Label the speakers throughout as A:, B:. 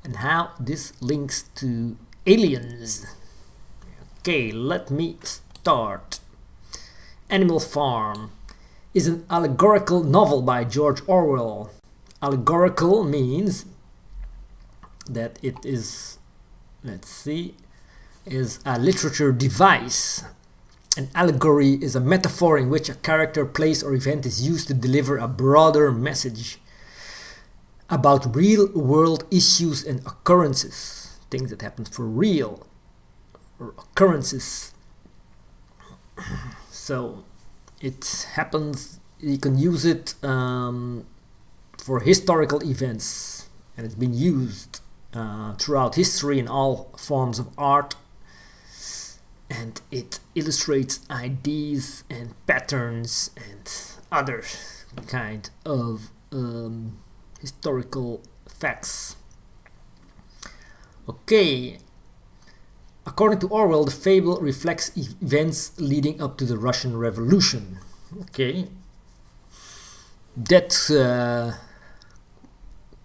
A: and how this links to aliens. Okay, let me start. Animal Farm is an allegorical novel by George Orwell. Allegorical means that it is, is a literature device. An allegory is a metaphor in which a character, place, or event is used to deliver a broader message about real-world issues and occurrences, things that happen for real, or occurrences. So it happens, you can use it for historical events, and it's been used throughout history in all forms of art, and it illustrates ideas and patterns and other kind of historical facts. Okay, according to Orwell, the fable reflects events leading up to the Russian Revolution. Okay, that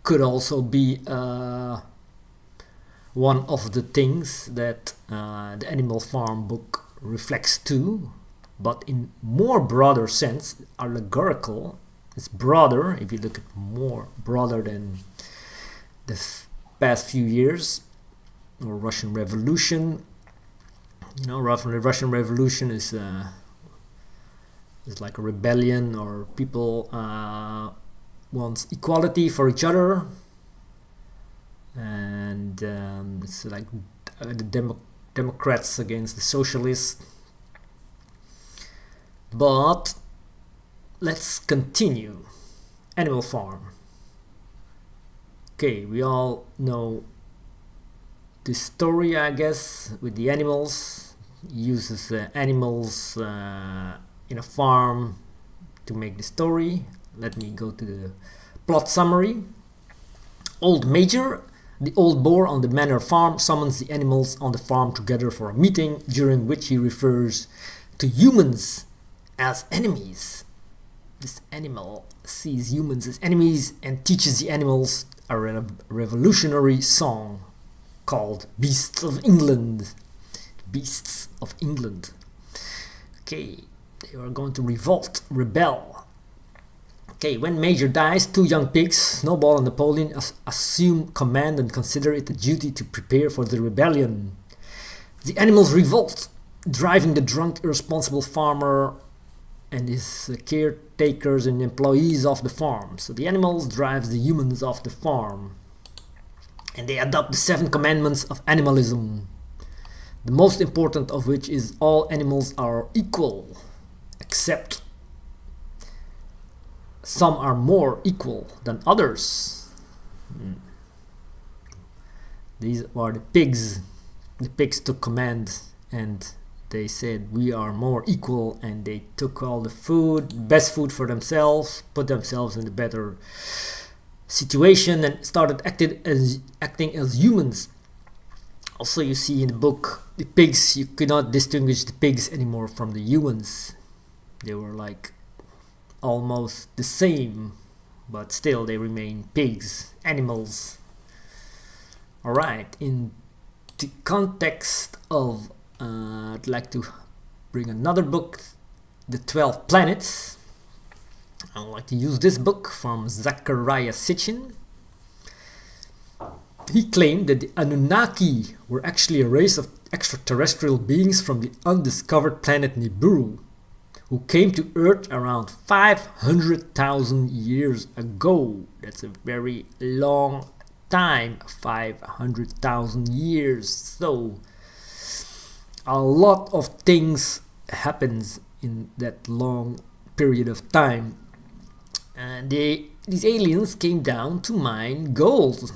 A: could also be one of the things that the Animal Farm book reflects too, but in more broader sense. Allegorical is broader, if you look at more broader than the past few years, or Russian Revolution. You know, the Russian Revolution is like a rebellion, or people want equality for each other, and it's like the Democrats against the socialists. But let's continue. Animal Farm. Okay, we all know this story, I guess, with the animals. He uses animals in a farm to make the story. Let me go to the plot summary. Old Major, the old boar on the manor farm, summons the animals on the farm together for a meeting, during which he refers to humans as enemies. This animal sees humans as enemies and teaches the animals a revolutionary song called Beasts of England. Beasts of England. Okay, they are going to rebel. Okay, when Major dies, two young pigs, Snowball and Napoleon, assume command and consider it a duty to prepare for the rebellion. The animals revolt, driving the drunk, irresponsible farmer and his caretakers and employees off the farm. So the animals drive the humans off the farm, and they adopt the 7 commandments of animalism, the most important of which is all animals are equal, except some are more equal than others. These are the pigs. The pigs took command, and they said we are more equal, and they took all the food, best food for themselves, put themselves in a better situation, and started acting as humans. Also, you see in the book, the pigs, you could not distinguish the pigs anymore from the humans. They were like almost the same, but still they remain pigs, animals. Alright, in the context of I'd like to bring another book, The 12 Planets. I would like to use this book from Zecharia Sitchin. He claimed that the Anunnaki were actually a race of extraterrestrial beings from the undiscovered planet Nibiru, who came to Earth around 500,000 years ago. That's a very long time, 500,000 years. So a lot of things happens in that long period of time, and these aliens came down to mine gold.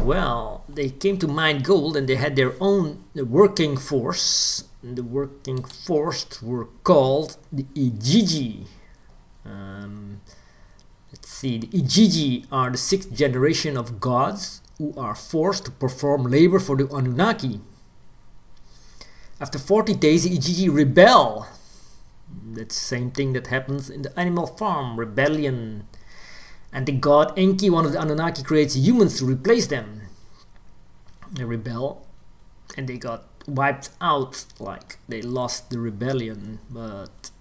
A: Well, they came to mine gold, and they had their own working force. And the working force were called the Igigi. Let's see, the Igigi are the 6th generation of gods who are forced to perform labor for the Anunnaki. After 40 days, the Igigi rebel. That's the same thing that happens in the Animal Farm, rebellion. And the god Enki, one of the Anunnaki, creates humans to replace them. They rebel, and they got wiped out, like they lost the rebellion. But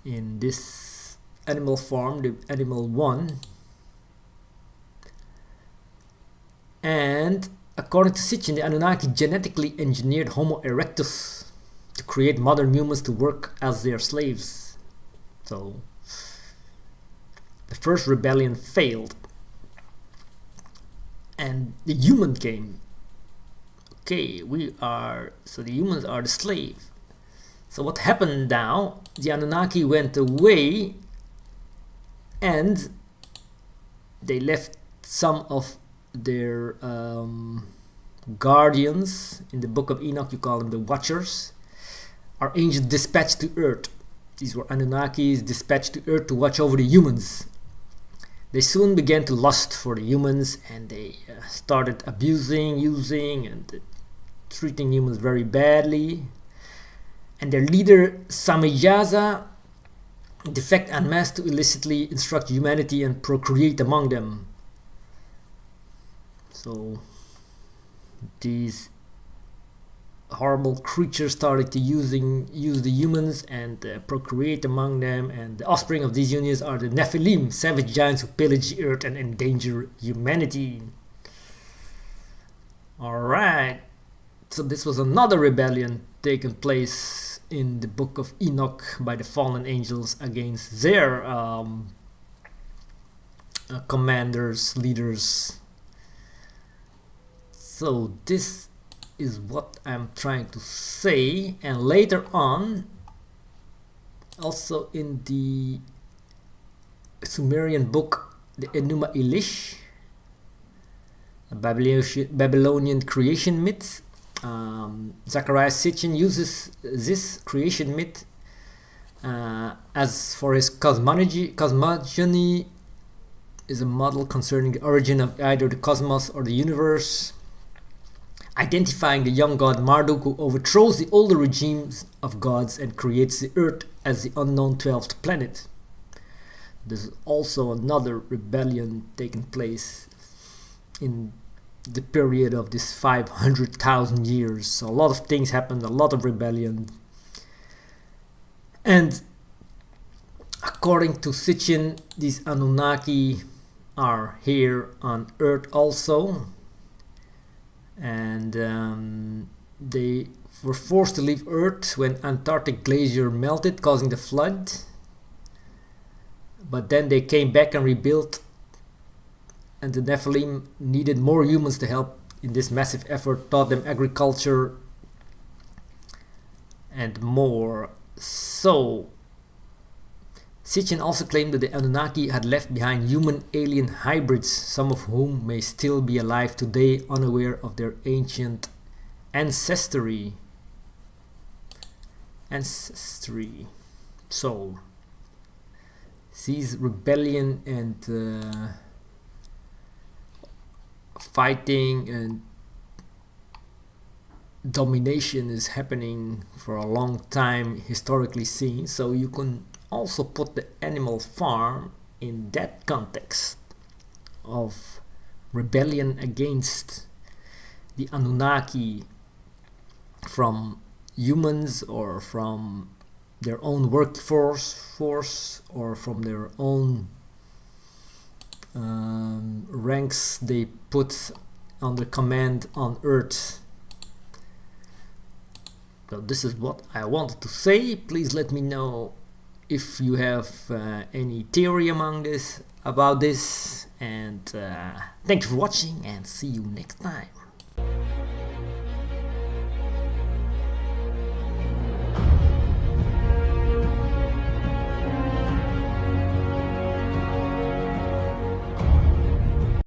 A: in this animal form, the animal won. And according to Sitchin, the Anunnaki genetically engineered Homo erectus to create modern humans to work as their slaves. So the first rebellion failed, and the human came. Okay, so the humans are the slave. So what happened now? The Anunnaki went away, and they left some of their guardians. In the book of Enoch you call them the Watchers, are angels dispatched to Earth. These were Anunnakis dispatched to Earth to watch over the humans. They soon began to lust for the humans, and they started abusing, using, and treating humans very badly. And their leader Samayaza defect en masse to illicitly instruct humanity and procreate among them. So these horrible creatures started to use the humans and procreate among them, and the offspring of these unions are the Nephilim, savage giants who pillage the earth and endanger humanity. Alright, so this was another rebellion taken place in the book of Enoch by the fallen angels against their commanders, leaders. So this is what I'm trying to say. And later on, also in the Sumerian book, the Enuma Elish, a Babylonian creation myth, Zacharias Sitchin uses this creation myth as for his cosmogony. Cosmogony is a model concerning the origin of either the cosmos or the universe, identifying the young god Marduk, who overthrows the older regimes of gods and creates the earth as the unknown 12th planet. There's also another rebellion taking place in the period of this 500,000 years. So a lot of things happened, a lot of rebellion. And according to Sitchin, these Anunnaki are here on Earth also. And they were forced to leave Earth when Antarctic glacier melted, causing the flood. But then they came back and rebuilt, and the Nephilim needed more humans to help in this massive effort, taught them agriculture and more. So Sitchin also claimed that the Anunnaki had left behind human-alien hybrids, some of whom may still be alive today, unaware of their ancient ancestry. So these rebellion and fighting and domination is happening for a long time, historically seen. So you can also put the animal farm in that context of rebellion against the Anunnaki from humans, or from their own workforce, or from their own ranks they put under command on Earth. So this is what I wanted to say. Please let me know if you have any theory about this, and thank you for watching, and see you next time.